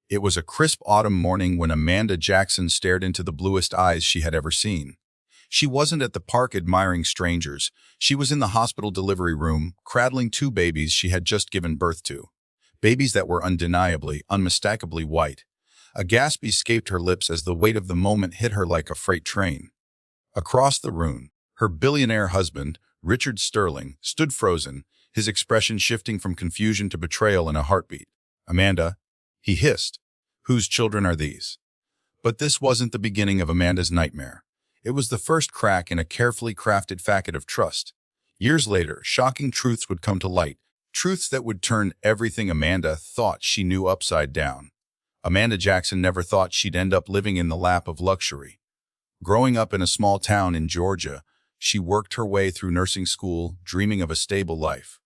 It was a crisp autumn morning when Amanda Jackson stared into the bluest eyes she had ever seen. She wasn't at the park admiring strangers. She was in the hospital delivery room, cradling two babies she had just given birth to. Babies that were undeniably, unmistakably white. A gasp escaped her lips as the weight of the moment hit her like a freight train. Across the room, her billionaire husband, Richard Sterling, stood frozen, his expression shifting from confusion to betrayal in a heartbeat. "Amanda," he hissed, "whose children are these?" But this wasn't the beginning of Amanda's nightmare. It was the first crack in a carefully crafted facade of trust. Years later, shocking truths would come to light, truths that would turn everything Amanda thought she knew upside down. Amanda Jackson never thought she'd end up living in the lap of luxury. Growing up in a small town in Georgia, she worked her way through nursing school, dreaming of a stable life.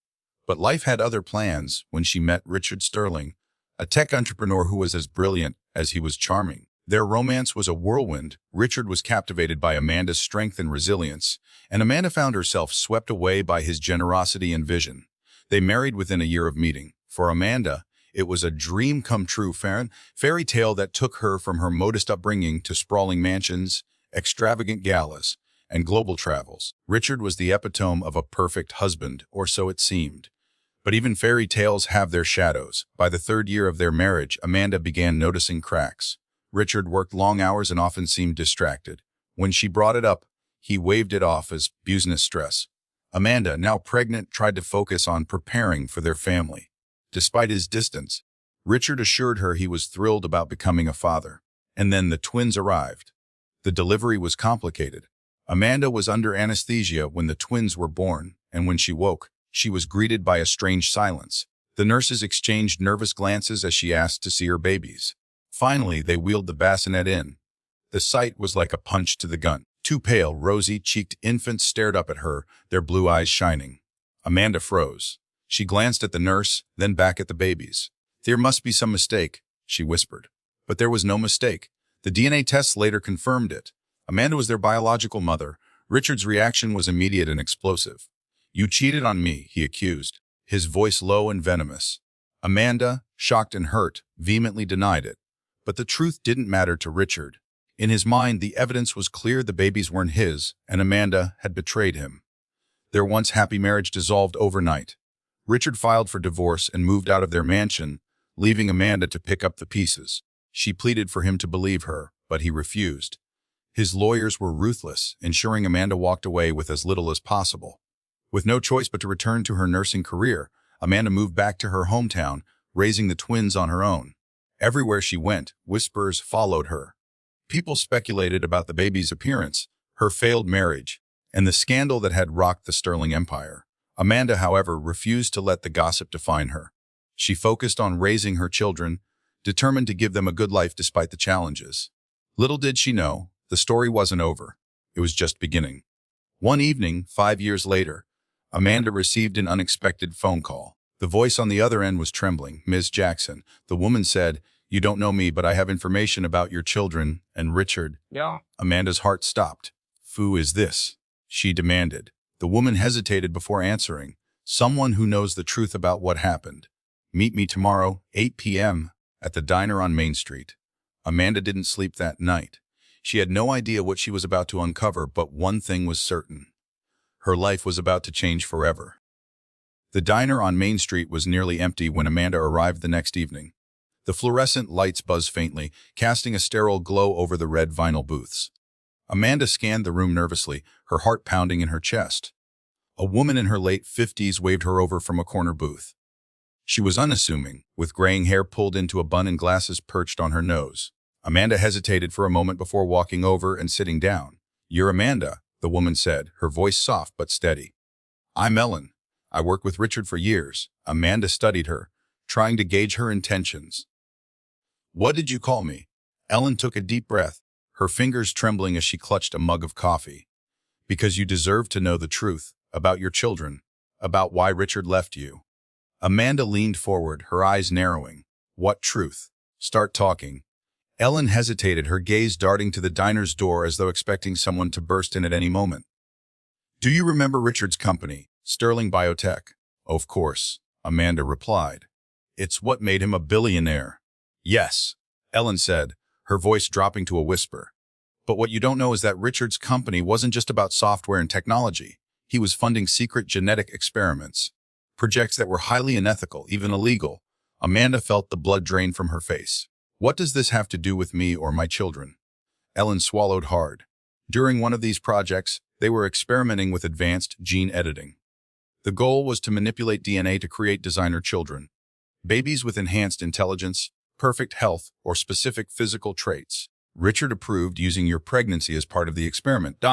But life had other plans when she met Richard Sterling, a tech entrepreneur who was as brilliant as he was charming. Their romance was a whirlwind. Richard was captivated by Amanda's strength and resilience, and Amanda found herself swept away by his generosity and vision. They married within a year of meeting. For Amanda, it was a dream come true fairy tale that took her from her modest upbringing to sprawling mansions, extravagant galas, and global travels. Richard was the epitome of a perfect husband, or so it seemed. But even fairy tales have their shadows. By the third year of their marriage, Amanda began noticing cracks. Richard worked long hours and often seemed distracted. When she brought it up, he waved it off as business stress. Amanda, now pregnant, tried to focus on preparing for their family. Despite his distance, Richard assured her he was thrilled about becoming a father. And then the twins arrived. The delivery was complicated. Amanda was under anesthesia when the twins were born, and when she woke, she was greeted by a strange silence. The nurses exchanged nervous glances as she asked to see her babies. Finally, they wheeled the bassinet in. The sight was like a punch to the gut. Two pale, rosy-cheeked infants stared up at her, their blue eyes shining. Amanda froze. She glanced at the nurse, then back at the babies. "There must be some mistake," she whispered. But there was no mistake. The DNA tests later confirmed it. Amanda was their biological mother. Richard's reaction was immediate and explosive. "You cheated on me," he accused, his voice low and venomous. Amanda, shocked and hurt, vehemently denied it. But the truth didn't matter to Richard. In his mind, the evidence was clear the babies weren't his, and Amanda had betrayed him. Their once happy marriage dissolved overnight. Richard filed for divorce and moved out of their mansion, leaving Amanda to pick up the pieces. She pleaded for him to believe her, but he refused. His lawyers were ruthless, ensuring Amanda walked away with as little as possible. With no choice but to return to her nursing career, Amanda moved back to her hometown, raising the twins on her own. Everywhere she went, whispers followed her. People speculated about the baby's appearance, her failed marriage, and the scandal that had rocked the Sterling empire. Amanda, however, refused to let the gossip define her. She focused on raising her children, determined to give them a good life despite the challenges. Little did she know, the story wasn't over. It was just beginning. One evening, 5 years later, Amanda received an unexpected phone call. The voice on the other end was trembling. "Ms. Jackson," the woman said, "you don't know me, but I have information about your children and Richard." Yeah. Amanda's heart stopped. "Who is this?" she demanded. The woman hesitated before answering. "Someone who knows the truth about what happened. Meet me tomorrow, 8 p.m., at the diner on Main Street." Amanda didn't sleep that night. She had no idea what she was about to uncover, but one thing was certain. Her life was about to change forever. The diner on Main Street was nearly empty when Amanda arrived the next evening. The fluorescent lights buzzed faintly, casting a sterile glow over the red vinyl booths. Amanda scanned the room nervously, her heart pounding in her chest. A woman in her late 50s waved her over from a corner booth. She was unassuming, with graying hair pulled into a bun and glasses perched on her nose. Amanda hesitated for a moment before walking over and sitting down. "You're Amanda," the woman said, her voice soft but steady. "I'm Ellen. I worked with Richard for years." Amanda studied her, trying to gauge her intentions. "What did you call me?" Ellen took a deep breath, her fingers trembling as she clutched a mug of coffee. "Because you deserve to know the truth, about your children, about why Richard left you." Amanda leaned forward, her eyes narrowing. "What truth? Start talking." Ellen hesitated, her gaze darting to the diner's door as though expecting someone to burst in at any moment. "Do you remember Richard's company, Sterling BioTech?" "Of course," Amanda replied. "It's what made him a billionaire." Yes, Ellen said, her voice dropping to a whisper. But what you don't know is that Richard's company wasn't just about software and technology. He was funding secret genetic experiments, projects that were highly unethical, even illegal. Amanda felt the blood drain from her face. What does this have to do with me or my children? Ellen swallowed hard. During one of these projects, they were experimenting with advanced gene editing. The goal was to manipulate DNA to create designer children, babies with enhanced intelligence, perfect health, or specific physical traits. Richard approved using your pregnancy as part of the experiment.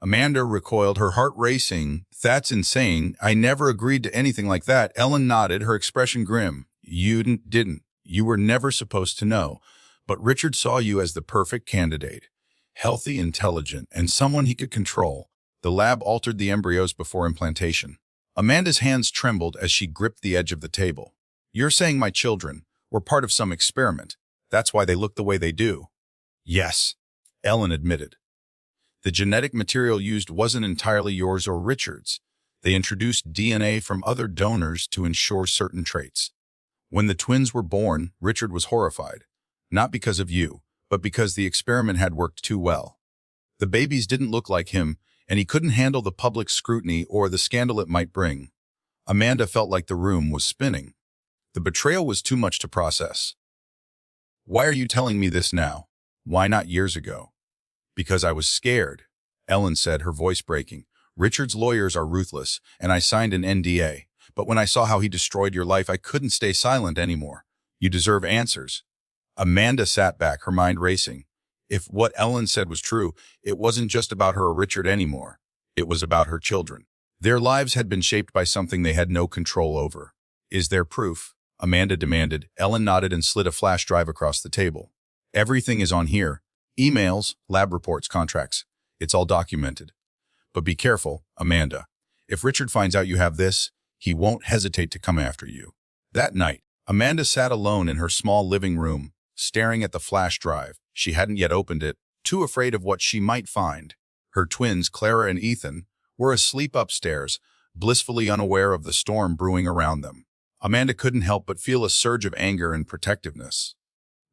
Amanda recoiled, her heart racing. That's insane. I never agreed to anything like that. Ellen nodded, her expression grim. You didn't. You were never supposed to know. But Richard saw you as the perfect candidate. Healthy, intelligent, and someone he could control. The lab altered the embryos before implantation. Amanda's hands trembled as she gripped the edge of the table. You're saying my children were part of some experiment. That's why they look the way they do. Yes, Ellen admitted. The genetic material used wasn't entirely yours or Richard's. They introduced DNA from other donors to ensure certain traits. When the twins were born, Richard was horrified. Not because of you, but because the experiment had worked too well. The babies didn't look like him, and he couldn't handle the public scrutiny or the scandal it might bring. Amanda felt like the room was spinning. The betrayal was too much to process. Why are you telling me this now? Why not years ago? Because I was scared, Ellen said, her voice breaking. Richard's lawyers are ruthless, and I signed an NDA. But when I saw how he destroyed your life, I couldn't stay silent anymore. You deserve answers. Amanda sat back, her mind racing. If what Ellen said was true, it wasn't just about her or Richard anymore. It was about her children. Their lives had been shaped by something they had no control over. Is there proof? Amanda demanded. Ellen nodded and slid a flash drive across the table. Everything is on here. Emails, lab reports, contracts. It's all documented. But be careful, Amanda. If Richard finds out you have this, he won't hesitate to come after you. That night, Amanda sat alone in her small living room, staring at the flash drive. She hadn't yet opened it, too afraid of what she might find. Her twins, Clara and Ethan, were asleep upstairs, blissfully unaware of the storm brewing around them. Amanda couldn't help but feel a surge of anger and protectiveness.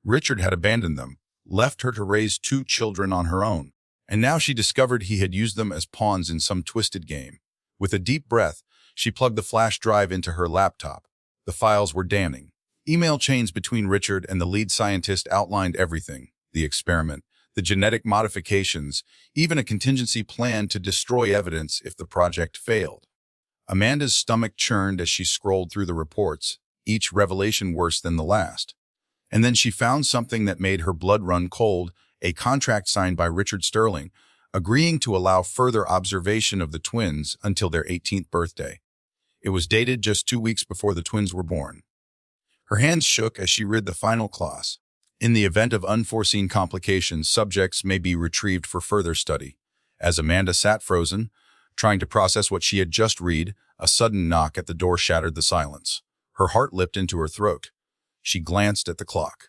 Richard had abandoned them, left her to raise 2 children on her own, and now she discovered he had used them as pawns in some twisted game. With a deep breath, she plugged the flash drive into her laptop. The files were damning. Email chains between Richard and the lead scientist outlined everything: the experiment, the genetic modifications, even a contingency plan to destroy evidence if the project failed. Amanda's stomach churned as she scrolled through the reports, each revelation worse than the last. And then she found something that made her blood run cold, a contract signed by Richard Sterling, agreeing to allow further observation of the twins until their 18th birthday. It was dated just 2 weeks before the twins were born. Her hands shook as she read the final clause. In the event of unforeseen complications, subjects may be retrieved for further study. As Amanda sat frozen, trying to process what she had just read, a sudden knock at the door shattered the silence. Her heart leapt into her throat. She glanced at the clock.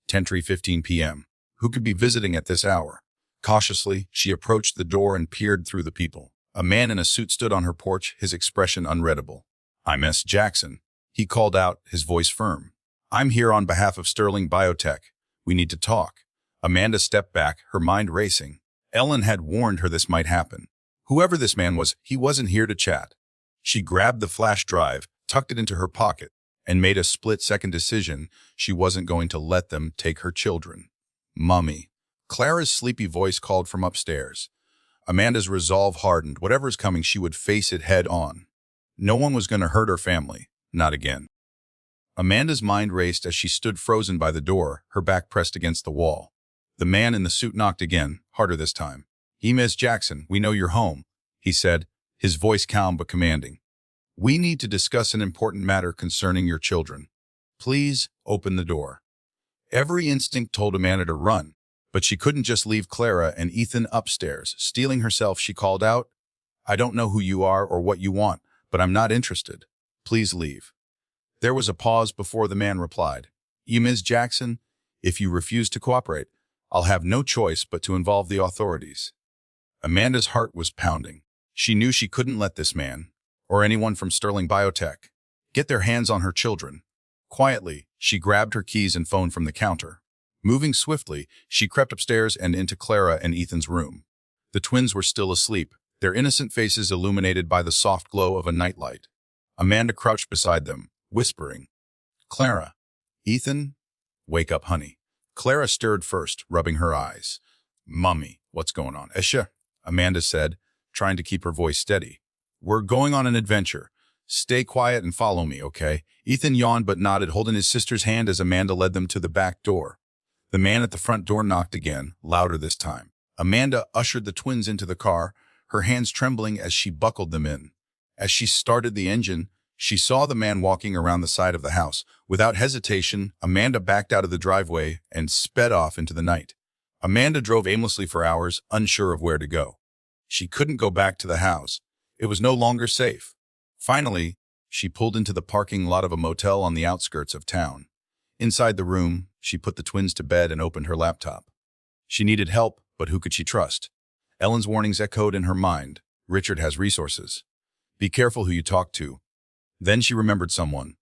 10:15 p.m. Who could be visiting at this hour? Cautiously, she approached the door and peered through the people. A man in a suit stood on her porch, his expression unreadable. I'm S. Jackson, he called out, his voice firm. I'm here on behalf of Sterling BioTech. We need to talk. Amanda stepped back, her mind racing. Ellen had warned her this might happen. Whoever this man was, he wasn't here to chat. She grabbed the flash drive, tucked it into her pocket, and made a split-second decision. She wasn't going to let them take her children. Mummy. Clara's sleepy voice called from upstairs. Amanda's resolve hardened. Whatever's coming, she would face it head on. No one was going to hurt her family. Not again. Amanda's mind raced as she stood frozen by the door, her back pressed against the wall. The man in the suit knocked again, harder this time. Ms. Jackson, we know you're home, he said, his voice calm but commanding. We need to discuss an important matter concerning your children. Please open the door. Every instinct told Amanda to run, but she couldn't just leave Clara and Ethan upstairs. Steeling herself, she called out, I don't know who you are or what you want, but I'm not interested. Please leave. There was a pause before the man replied, Ms. Jackson, if you refuse to cooperate, I'll have no choice but to involve the authorities. Amanda's heart was pounding. She knew she couldn't let this man, or anyone from Sterling BioTech, get their hands on her children. Quietly, she grabbed her keys and phone from the counter. Moving swiftly, she crept upstairs and into Clara and Ethan's room. The twins were still asleep, their innocent faces illuminated by the soft glow of a nightlight. Amanda crouched beside them, whispering, "Clara, Ethan, wake up, honey." Clara stirred first, rubbing her eyes. "Mummy, what's going on?" "Esha," Amanda said, trying to keep her voice steady. "We're going on an adventure. Stay quiet and follow me, okay?" Ethan yawned but nodded, holding his sister's hand as Amanda led them to the back door. The man at the front door knocked again, louder this time. Amanda ushered the twins into the car, her hands trembling as she buckled them in. As she started the engine, she saw the man walking around the side of the house. Without hesitation, Amanda backed out of the driveway and sped off into the night. Amanda drove aimlessly for hours, unsure of where to go. She couldn't go back to the house. It was no longer safe. Finally, she pulled into the parking lot of a motel on the outskirts of town. Inside the room, she put the twins to bed and opened her laptop. She needed help, but who could she trust? Ellen's warnings echoed in her mind. Richard has resources. Be careful who you talk to. Then she remembered someone.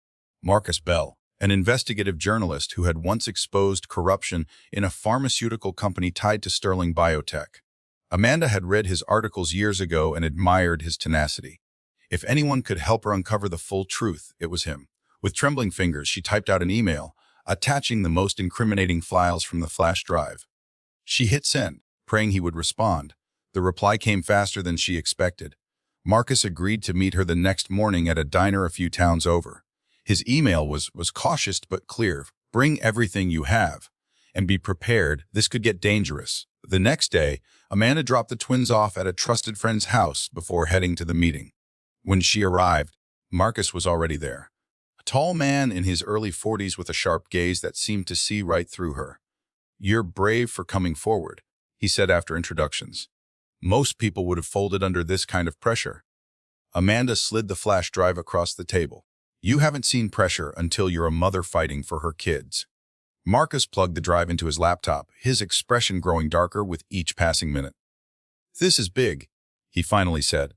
Marcus Bell, an investigative journalist who had once exposed corruption in a pharmaceutical company tied to Sterling BioTech. Amanda had read his articles years ago and admired his tenacity. If anyone could help her uncover the full truth, it was him. With trembling fingers, she typed out an email, attaching the most incriminating files from the flash drive. She hit send, praying he would respond. The reply came faster than she expected. Marcus agreed to meet her the next morning at a diner a few towns over. His email was cautious but clear. "Bring everything you have. And be prepared, this could get dangerous." The next day, Amanda dropped the twins off at a trusted friend's house before heading to the meeting. When she arrived, Marcus was already there. A tall man in his early 40s with a sharp gaze that seemed to see right through her. "You're brave for coming forward," he said after introductions. "Most people would have folded under this kind of pressure." Amanda slid the flash drive across the table. "You haven't seen pressure until you're a mother fighting for her kids." Marcus plugged the drive into his laptop, his expression growing darker with each passing minute. "This is big," he finally said.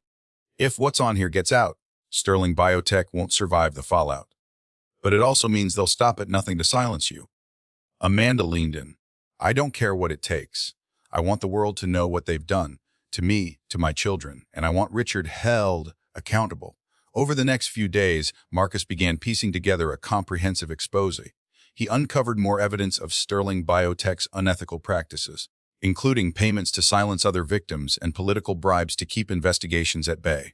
"If what's on here gets out, Sterling BioTech won't survive the fallout. But it also means they'll stop at nothing to silence you." Amanda leaned in. "I don't care what it takes. I want the world to know what they've done, to me, to my children, and I want Richard held accountable." Over the next few days, Marcus began piecing together a comprehensive expose. He uncovered more evidence of Sterling BioTech's unethical practices, including payments to silence other victims and political bribes to keep investigations at bay.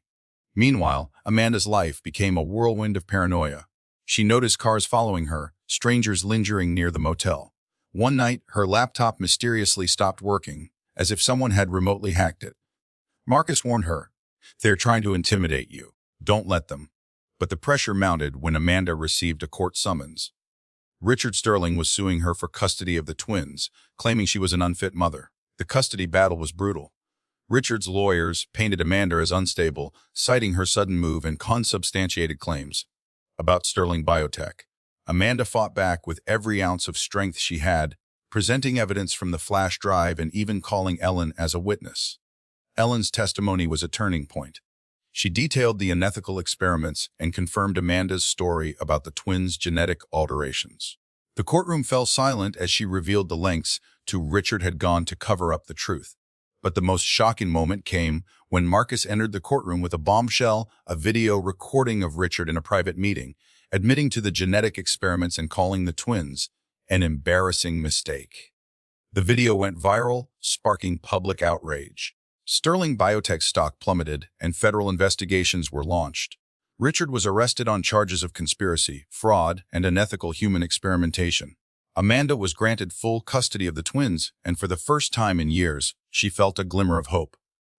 Meanwhile, Amanda's life became a whirlwind of paranoia. She noticed cars following her, strangers lingering near the motel. One night, her laptop mysteriously stopped working, as if someone had remotely hacked it. Marcus warned her, "They're trying to intimidate you. Don't let them." But the pressure mounted when Amanda received a court summons. Richard Sterling was suing her for custody of the twins, claiming she was an unfit mother. The custody battle was brutal. Richard's lawyers painted Amanda as unstable, citing her sudden move and consubstantiated claims. About Sterling BioTech, Amanda fought back with every ounce of strength she had, presenting evidence from the flash drive and even calling Ellen as a witness. Ellen's testimony was a turning point. She detailed the unethical experiments and confirmed Amanda's story about the twins' genetic alterations. The courtroom fell silent as she revealed the lengths to Richard had gone to cover up the truth. But the most shocking moment came when Marcus entered the courtroom with a bombshell, a video recording of Richard in a private meeting, admitting to the genetic experiments and calling the twins an embarrassing mistake. The video went viral, sparking public outrage. Sterling BioTech stock plummeted, and federal investigations were launched. Richard was arrested on charges of conspiracy, fraud, and unethical human experimentation. Amanda was granted full custody of the twins, and for the first time in years, she felt a glimmer of hope.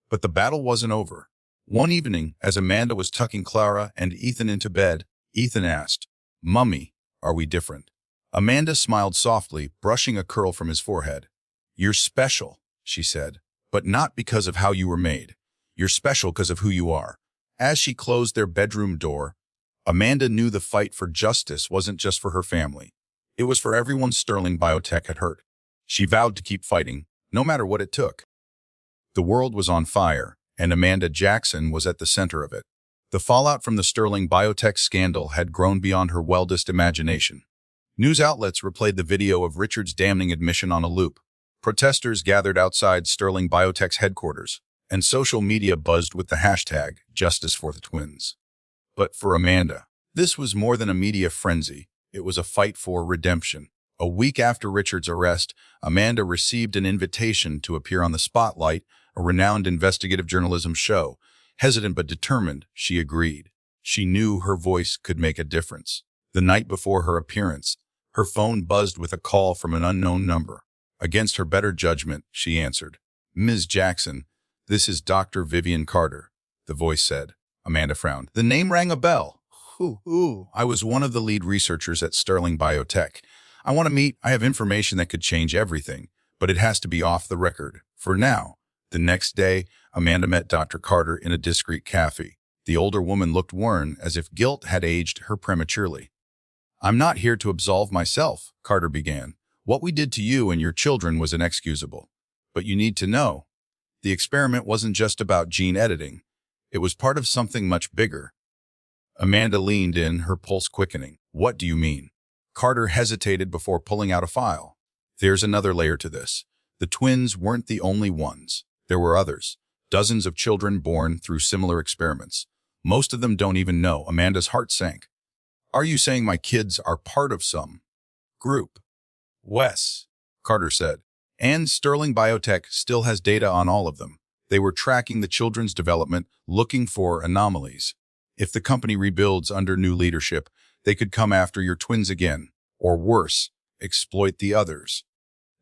But the battle wasn't over. One evening, as Amanda was tucking Clara and Ethan into bed, Ethan asked, "Mummy, are we different?" Amanda smiled softly, brushing a curl from his forehead. "You're special," she said. "But not because of how you were made. You're special because of who you are." As she closed their bedroom door, Amanda knew the fight for justice wasn't just for her family. It was for everyone Sterling BioTech had hurt. She vowed to keep fighting, no matter what it took. The world was on fire, and Amanda Jackson was at the center of it. The fallout from the Sterling BioTech scandal had grown beyond her wildest imagination. News outlets replayed the video of Richard's damning admission on a loop. Protesters gathered outside Sterling BioTech's headquarters, and social media buzzed with the hashtag Justice for the Twins. But for Amanda, this was more than a media frenzy. It was a fight for redemption. A week after Richard's arrest, Amanda received an invitation to appear on The Spotlight, a renowned investigative journalism show. Hesitant but determined, she agreed. She knew her voice could make a difference. The night before her appearance, her phone buzzed with a call from an unknown number. Against her better judgment, she answered. "Ms. Jackson, this is Dr. Vivian Carter," the voice said. Amanda frowned. The name rang a bell. I was one of the lead researchers at Sterling BioTech. I want to meet. I have information that could change everything, but it has to be off the record. For now. The next day, Amanda met Dr. Carter in a discreet cafe. The older woman looked worn, as if guilt had aged her prematurely. "I'm not here to absolve myself," Carter began. "What we did to you and your children was inexcusable. But you need to know, the experiment wasn't just about gene editing. It was part of something much bigger." Amanda leaned in, her pulse quickening. "What do you mean?" Carter hesitated before pulling out a file. "There's another layer to this. The twins weren't the only ones. There were others. Dozens of children born through similar experiments. Most of them don't even know." Amanda's heart sank. "Are you saying my kids are part of some group?" "Wes," Carter said. "And Sterling BioTech still has data on all of them. They were tracking the children's development, looking for anomalies. If the company rebuilds under new leadership, they could come after your twins again, or worse, exploit the others."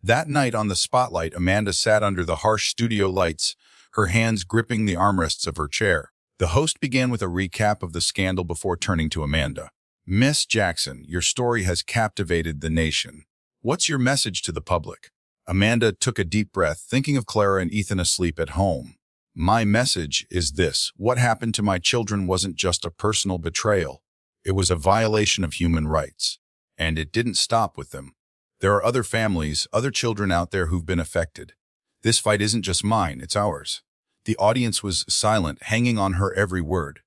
That night on The Spotlight, Amanda sat under the harsh studio lights, her hands gripping the armrests of her chair. The host began with a recap of the scandal before turning to Amanda. "Miss Jackson, your story has captivated the nation. What's your message to the public?" Amanda took a deep breath, thinking of Clara and Ethan asleep at home. "My message is this: what happened to my children wasn't just a personal betrayal. It was a violation of human rights. And it didn't stop with them. There are other families, other children out there who've been affected. This fight isn't just mine, it's ours." The audience was silent, hanging on her every word.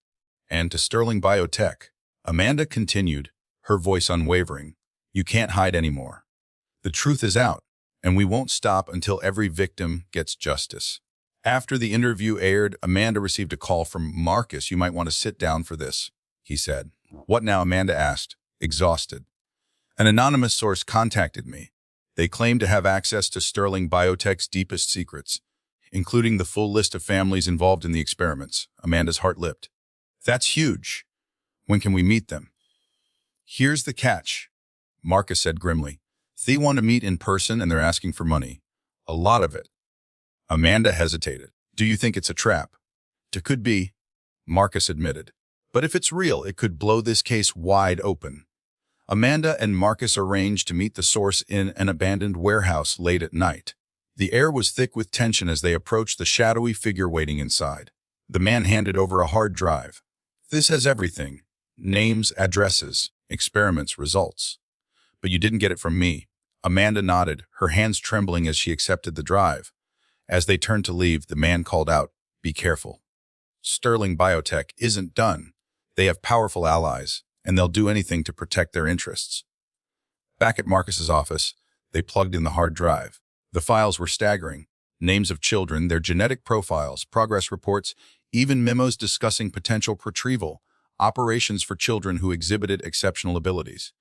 "And to Sterling BioTech," Amanda continued, her voice unwavering, "you can't hide anymore. The truth is out, and we won't stop until every victim gets justice." After the interview aired, Amanda received a call from Marcus. "You might want to sit down for this," he said. "What now?" Amanda asked, exhausted. "An anonymous source contacted me. They claim to have access to Sterling BioTech's deepest secrets, including the full list of families involved in the experiments." Amanda's heart leapt. "That's huge. When can we meet them?" "Here's the catch," Marcus said grimly. "They want to meet in person and they're asking for money. A lot of it." Amanda hesitated. "Do you think it's a trap?" "It could be," Marcus admitted. "But if it's real, it could blow this case wide open." Amanda and Marcus arranged to meet the source in an abandoned warehouse late at night. The air was thick with tension as they approached the shadowy figure waiting inside. The man handed over a hard drive. "This has everything. Names, addresses, experiments, results. But you didn't get it from me." Amanda nodded, her hands trembling as she accepted the drive. As they turned to leave, the man called out, "Be careful. Sterling BioTech isn't done. They have powerful allies, and they'll do anything to protect their interests." Back at Marcus's office, they plugged in the hard drive. The files were staggering. Names of children, their genetic profiles, progress reports, even memos discussing potential retrieval, operations for children who exhibited exceptional abilities.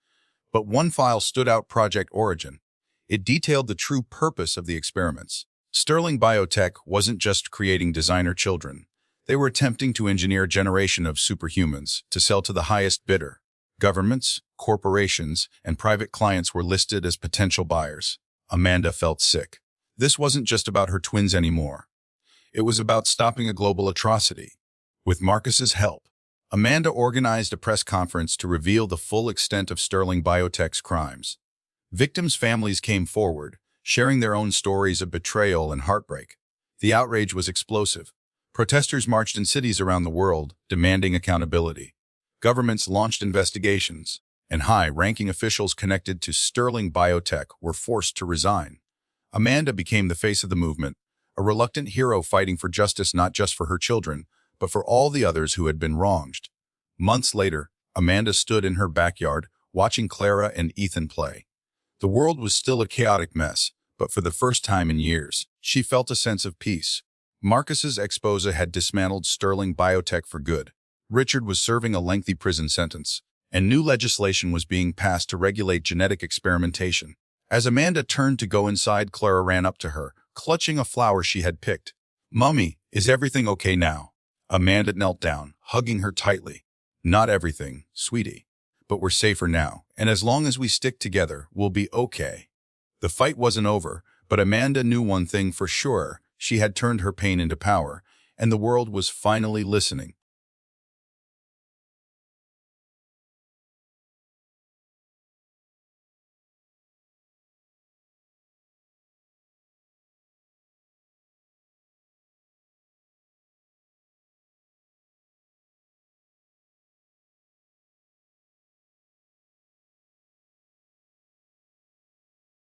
But one file stood out: Project Origin. It detailed the true purpose of the experiments. Sterling BioTech wasn't just creating designer children. They were attempting to engineer a generation of superhumans to sell to the highest bidder. Governments, corporations, and private clients were listed as potential buyers. Amanda felt sick. This wasn't just about her twins anymore. It was about stopping a global atrocity. With Marcus's help, Amanda organized a press conference to reveal the full extent of Sterling BioTech's crimes. Victims' families came forward, sharing their own stories of betrayal and heartbreak. The outrage was explosive. Protesters marched in cities around the world, demanding accountability. Governments launched investigations, and high-ranking officials connected to Sterling BioTech were forced to resign. Amanda became the face of the movement, a reluctant hero fighting for justice not just for her children, but for all the others who had been wronged. Months later, Amanda stood in her backyard, watching Clara and Ethan play. The world was still a chaotic mess, but for the first time in years, she felt a sense of peace. Marcus's expose had dismantled Sterling BioTech for good. Richard was serving a lengthy prison sentence, and new legislation was being passed to regulate genetic experimentation. As Amanda turned to go inside, Clara ran up to her, clutching a flower she had picked. "Mummy, is everything okay now?" Amanda knelt down, hugging her tightly. "Not everything, sweetie. But we're safer now, and as long as we stick together, we'll be okay." The fight wasn't over, but Amanda knew one thing for sure. She had turned her pain into power, and the world was finally listening.